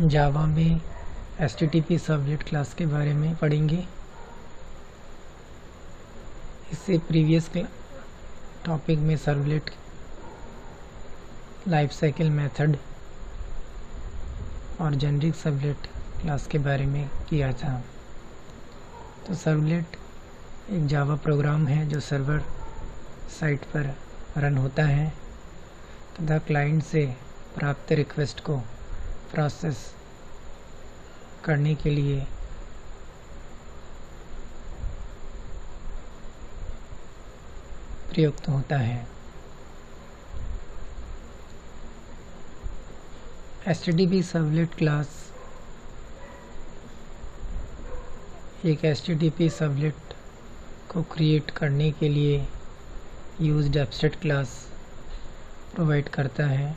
जावा में HTTP servlet class के बारे में पढ़ेंगे। इससे प्रीवियस टॉपिक में सर्वलेट लाइफ साइकिल मेथड और जेनरिक सर्वलेट क्लास के बारे में किया था। तो सर्वलेट एक जावा प्रोग्राम है जो सर्वर साइट पर रन होता है तथा क्लाइंट से प्राप्त रिक्वेस्ट को प्रोसेस करने के लिए प्रयुक्त होता है। HTTP सर्वलेट क्लास एक HTTP सर्वलेट को क्रिएट करने के लिए यूज्ड एब्स्ट्रैक्ट क्लास प्रोवाइड करता है।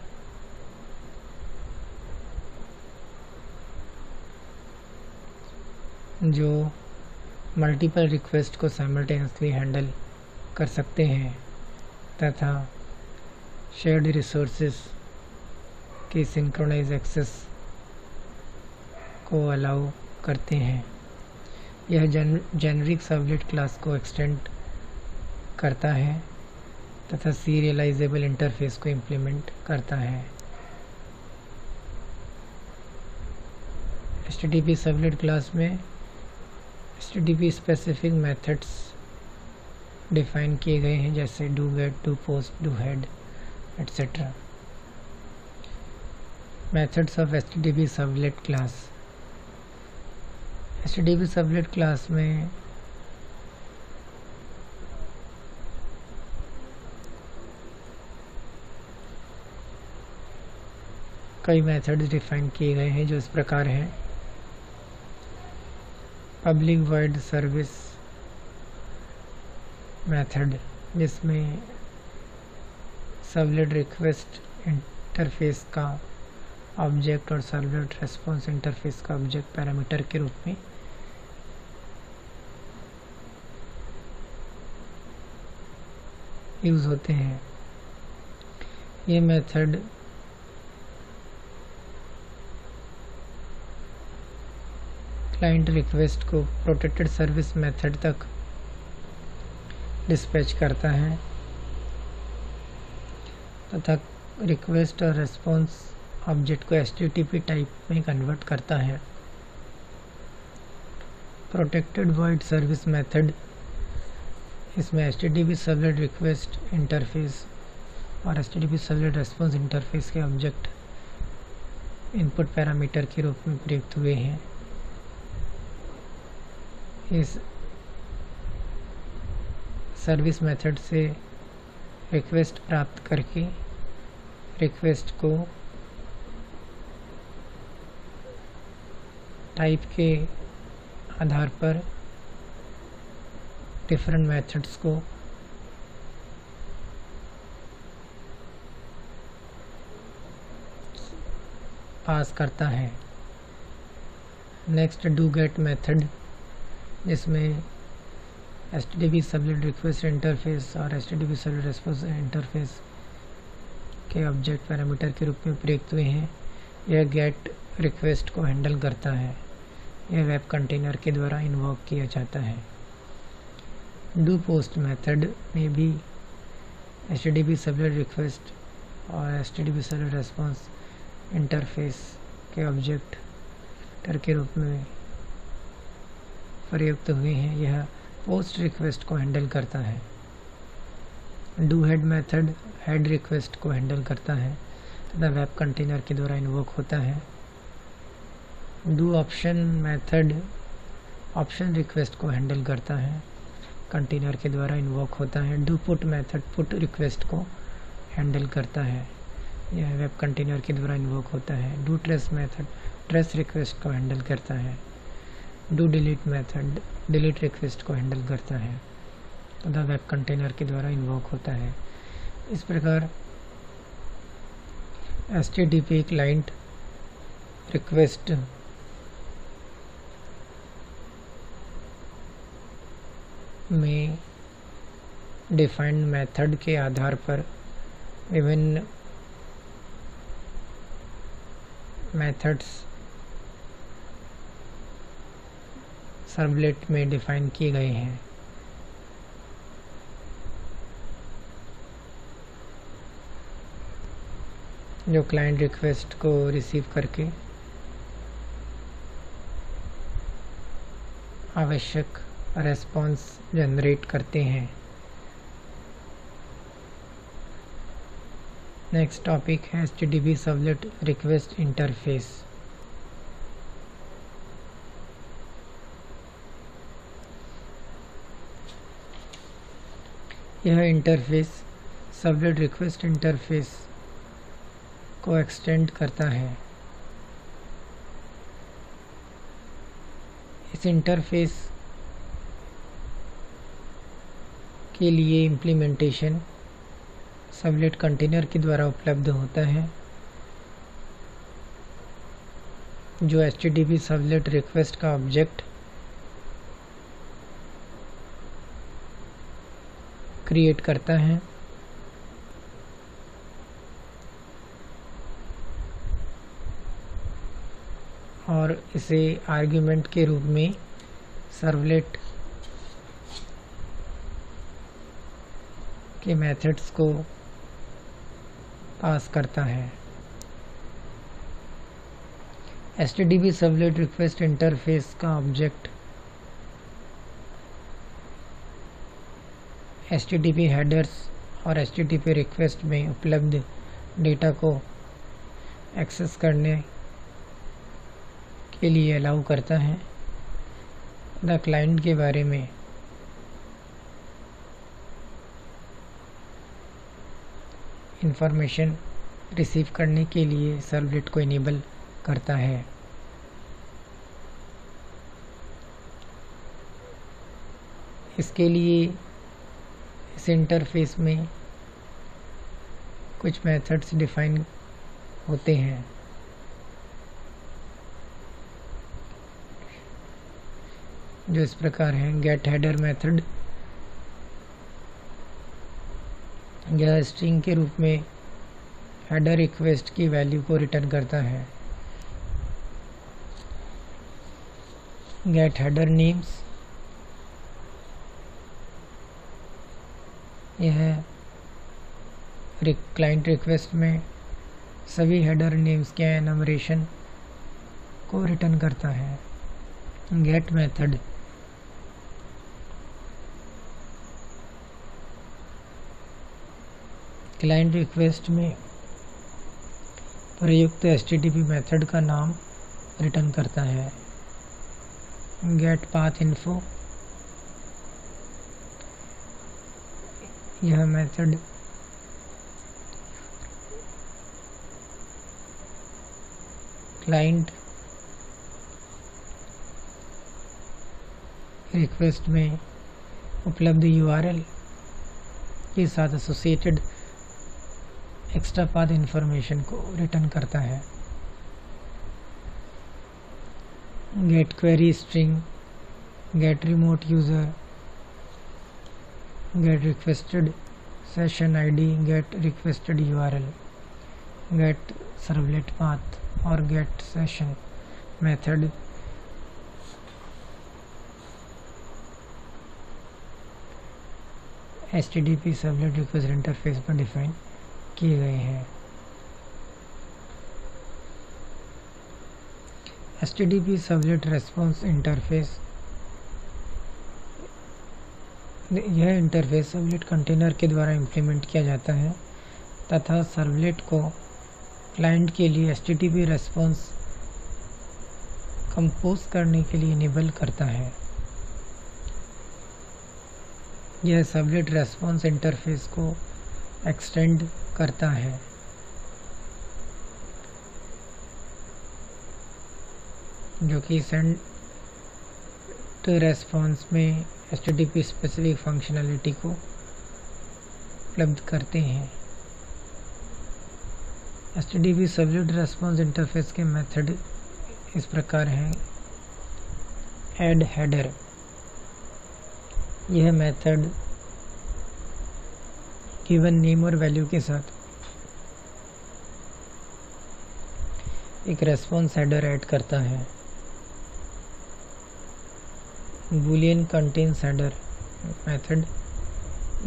जो मल्टीपल रिक्वेस्ट को साइमल्टेनियसली हैंडल कर सकते हैं तथा शेयर्ड रिसोर्सेज के सिंक्रोनाइज एक्सेस को अलाउ करते हैं। यह जेनरिक सर्वलेट क्लास को एक्सटेंड करता है तथा सीरियलाइजेबल इंटरफेस को इम्प्लीमेंट करता है। HTTP सर्वलेट क्लास में HTTP स्पेसिफिक मेथड्स डिफाइन किए गए हैं, जैसे do get, do post, do head etcetera. Methods of HTTP servlet class. HTTP servlet class में कई मेथड्स डिफाइन किए गए हैं जो इस प्रकार हैं। पब्लिक वॉइड सर्विस मेथड, जिसमें सर्वलेट रिक्वेस्ट इंटरफेस का ऑब्जेक्ट और सर्वलेट रेस्पॉन्स इंटरफेस का ऑब्जेक्ट पैरामीटर के रूप में यूज होते हैं। ये मेथड क्लाइंट रिक्वेस्ट को प्रोटेक्टेड सर्विस मेथड तक डिस्पैच करता है तथा रिक्वेस्ट और रेस्पॉन्स ऑब्जेक्ट को HTTP टाइप में कन्वर्ट करता है। प्रोटेक्टेड वॉइड सर्विस मेथड, इसमें HTTP सर्वलेट रिक्वेस्ट इंटरफेस और HTTP सर्वलेट रेस्पॉन्स इंटरफेस के ऑब्जेक्ट इनपुट पैरामीटर के रूप में प्रयुक्त हुए हैं। इस सर्विस मेथड से रिक्वेस्ट प्राप्त करके रिक्वेस्ट को टाइप के आधार पर डिफरेंट मेथड्स को पास करता है। नेक्स्ट, डू गेट मेथड, जिसमें HTTP सर्वलेट रिक्वेस्ट इंटरफेस और HTTP सर्वलेट रेस्पॉन्स इंटरफेस के ऑब्जेक्ट पैरामीटर के रूप में प्रयुक्त हुए हैं। यह गेट रिक्वेस्ट को हैंडल करता है। यह वेब कंटेनर के द्वारा इन्वोक किया जाता है। डू पोस्ट मेथड में भी HTTP सर्वलेट रिक्वेस्ट और HTTP सर्वलेट रेस्पॉन्स इंटरफेस के ऑब्जेक्ट के रूप में प्रयुक्त हुए हैं। यह पोस्ट रिक्वेस्ट को हैंडल करता है। Do head method head request को हैंडल करता है तथा वेब कंटेनर के द्वारा इन्वोक होता है। Do option method option request को हैंडल करता है, कंटेनर के द्वारा इन्वोक होता है। Do put method put request को हैंडल करता है, यह वेब कंटेनर के द्वारा इन्वोक होता है। Do trace method trace request को हैंडल करता है। Do delete method delete request को हैंडल करता है तथा वेब कंटेनर के द्वारा इन्वोक होता है। इस प्रकार HTTP क्लाइंट रिक्वेस्ट में डिफाइंड मेथड के आधार पर विभिन्न मेथड्स सर्वलेट में डिफाइन किए गए हैं। जो क्लाइंट रिक्वेस्ट को रिसीव करके आवश्यक रेस्पॉन्स जनरेट करते हैं। नेक्स्ट टॉपिक है HTTP सर्वलेट रिक्वेस्ट इंटरफेस। यह इंटरफेस सर्वलेट रिक्वेस्ट इंटरफेस को एक्सटेंड करता है। इस इंटरफेस के लिए इम्प्लीमेंटेशन सर्वलेट कंटेनर के द्वारा उपलब्ध होता है, जो HTTP सर्वलेट रिक्वेस्ट का ऑब्जेक्ट क्रिएट करता है और इसे आर्ग्यूमेंट के रूप में सर्वलेट के मेथड्स को पास करता है। HTTP सर्वलेट रिक्वेस्ट इंटरफेस का ऑब्जेक्ट HTTP हेडर्स और HTTP रिक्वेस्ट में उपलब्ध डेटा को एक्सेस करने के लिए अलाउ करता है। द क्लाइंट के बारे में इंफॉर्मेशन रिसीव करने के लिए सर्वलेट को इनेबल करता है। इसके लिए इस इंटरफेस में कुछ मेथड्स डिफाइन होते हैं। जो इस प्रकार हैं: गेट हेडर मेथड, यह स्ट्रिंग के रूप में हेडर रिक्वेस्ट की वैल्यू को रिटर्न करता है। गेट हेडर नेम्स, यह क्लाइंट रिक्वेस्ट में सभी हेडर नेम्स के एनमरेशन को रिटर्न करता है। गेट मेथड क्लाइंट रिक्वेस्ट में प्रयुक्त HTTP मेथड का नाम रिटर्न करता है। गेट पाथ इन्फो, यह मेथड क्लाइंट रिक्वेस्ट में उपलब्ध URL के साथ एसोसिएटेड एक्स्ट्रा पाथ इंफॉर्मेशन को रिटर्न करता है। Get query string, get remote user, get requested session ID, get requested URL, get servlet path और get session method HTTP servlet request interface पर define किए गए हैं। HTTP सर्वलेट रेस्पॉन्स इंटरफेस, यह interface servlet container के द्वारा implement किया जाता है तथा सर्वलेट को क्लाइंट के लिए HTTP रेस्पॉन्स कंपोज करने के लिए इनेबल करता है। यह सर्वलेट रेस्पॉन्स इंटरफेस को एक्सटेंड करता है। जो कि सेंड टू रेस्पॉन्स में HTTP स्पेसिफिक फंक्शनैलिटी को उपलब्ध करते हैं। HTTP सर्वलेट रेस्पॉन्स इंटरफेस के मेथड इस प्रकार हैं: ऐड हेडर, यह मेथड गिवन नेम और वैल्यू के साथ एक रेस्पॉन्स हेडर ऐड करता है। boolean contains header मेथड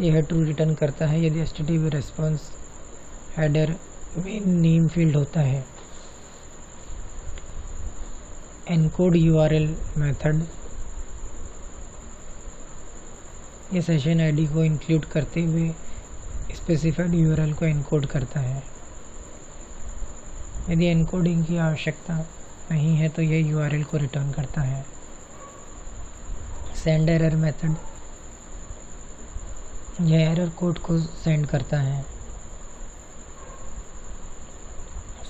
यह ट्रू रिटर्न करता है यदि HTTP रेस्पॉन्स हेडर में नेम फील्ड होता है। एनकोड URL मेथड ये सेशन आईडी को इंक्लूड करते हुए स्पेसिफाइड URL को एनकोड करता है। यदि एनकोडिंग की आवश्यकता नहीं है तो यह URL को रिटर्न करता है। सेंड एरर मेथड यह एरर कोड को सेंड करता है।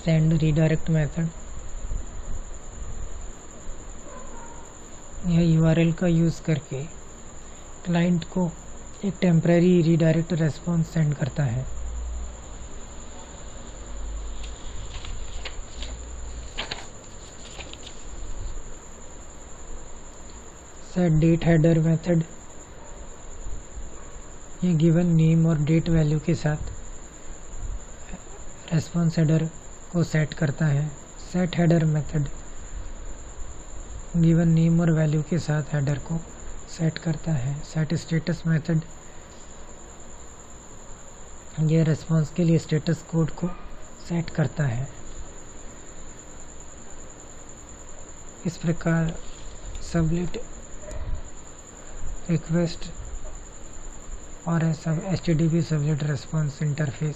सेंड रीडायरेक्ट मेथड यह URL का यूज़ करके क्लाइंट को एक टेम्परेरी रीडायरेक्ट रेस्पॉन्स सेंड करता है। सेट डेट हेडर मेथड ये गिवन नेम और डेट वैल्यू के साथ रेस्पॉन्स हेडर को सेट करता है। Set header method given name और वैल्यू के साथ हेडर को सेट करता है। सेट स्टेटस मेथड यह रेस्पॉन्स के लिए स्टेटस कोड को सेट करता है। इस प्रकार सबलेट रिक्वेस्ट और HTTP सबलेट रेस्पॉन्स इंटरफेस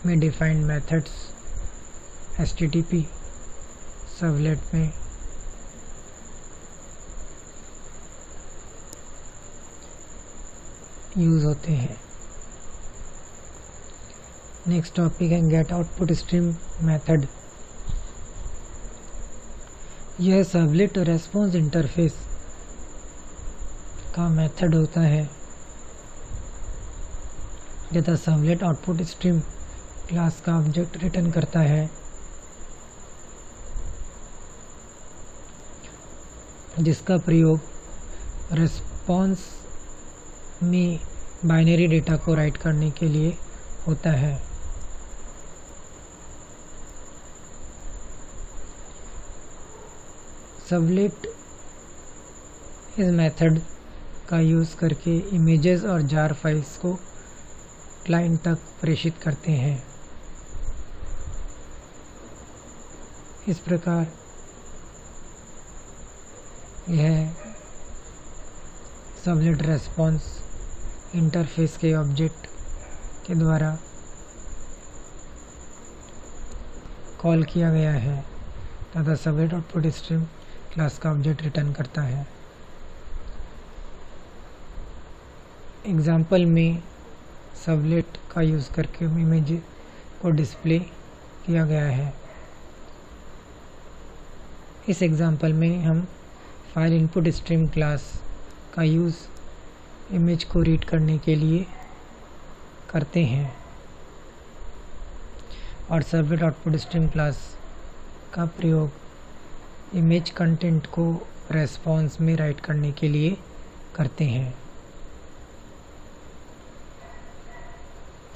में डिफाइंड मेथड्स HTTP सबलेट में यूज होते हैं। नेक्स्ट टॉपिक है गेट आउटपुट स्ट्रीम मेथड। यह सबलेट रेस्पॉन्स इंटरफेस का मेथड होता है तथा सबलेट आउटपुट स्ट्रीम क्लास का ऑब्जेक्ट रिटर्न करता है जिसका प्रयोग रेस्पॉन्स में बाइनरी डेटा को राइट करने के लिए होता है। सबलेट इस मेथड का यूज़ करके इमेजेस और जार फाइल्स को क्लाइंट तक प्रेषित करते हैं। इस प्रकार यह सबलेट रेस्पॉन्स इंटरफेस के ऑब्जेक्ट के द्वारा कॉल किया गया है तथा सबलेट आउटपुट स्ट्रीम क्लास का ऑब्जेक्ट रिटर्न करता है। एग्जाम्पल में सबलेट का यूज़ करके इमेज को डिस्प्ले किया गया है। इस एग्जाम्पल में हम फाइल इनपुट स्ट्रीम क्लास का यूज़ इमेज को रीड करने के लिए करते हैं और सबलेट आउटपुट स्ट्रीम क्लास का प्रयोग इमेज कंटेंट को रेस्पॉन्स में राइट करने के लिए करते हैं।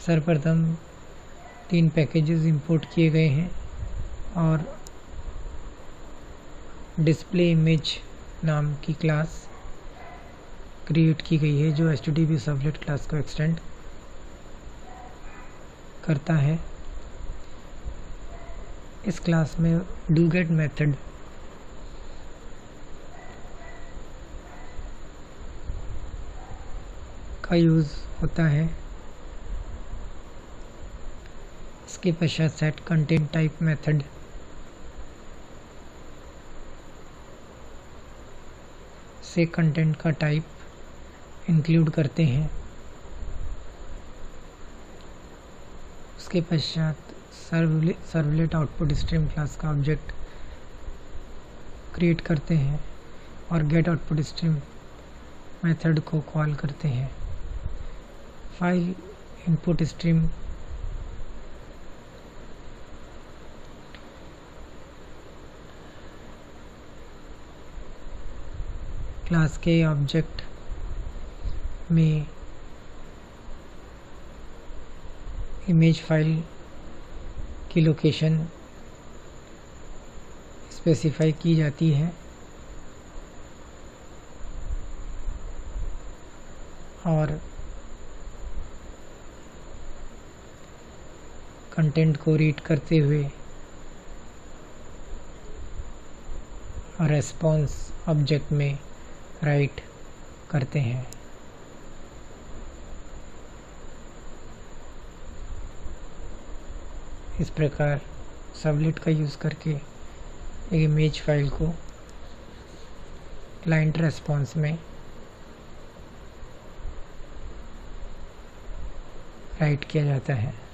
सर्वप्रथम 3 पैकेजेस इंपोर्ट किए गए हैं और डिस्प्ले इमेज नाम की क्लास क्रिएट की गई है जो HTTP सबलेट क्लास को एक्सटेंड करता है। इस क्लास में डूगेट मेथड का यूज़ होता है। इसके पश्चात सेट कंटेंट टाइप मेथड से कंटेंट का टाइप इंक्लूड करते हैं। उसके पश्चात सर्वलेट आउटपुट स्ट्रीम क्लास का ऑब्जेक्ट क्रिएट करते हैं और गेट आउटपुट स्ट्रीम मेथड को कॉल करते हैं। फाइल इनपुट स्ट्रीम क्लास के ऑब्जेक्ट में इमेज फाइल की लोकेशन स्पेसिफाई की जाती है और कंटेंट को रीड करते हुए रेस्पॉन्स ऑब्जेक्ट में राइट करते हैं। इस प्रकार सर्वलेट का यूज़ करके एक इमेज फाइल को क्लाइंट रेस्पॉन्स में राइट किया जाता है।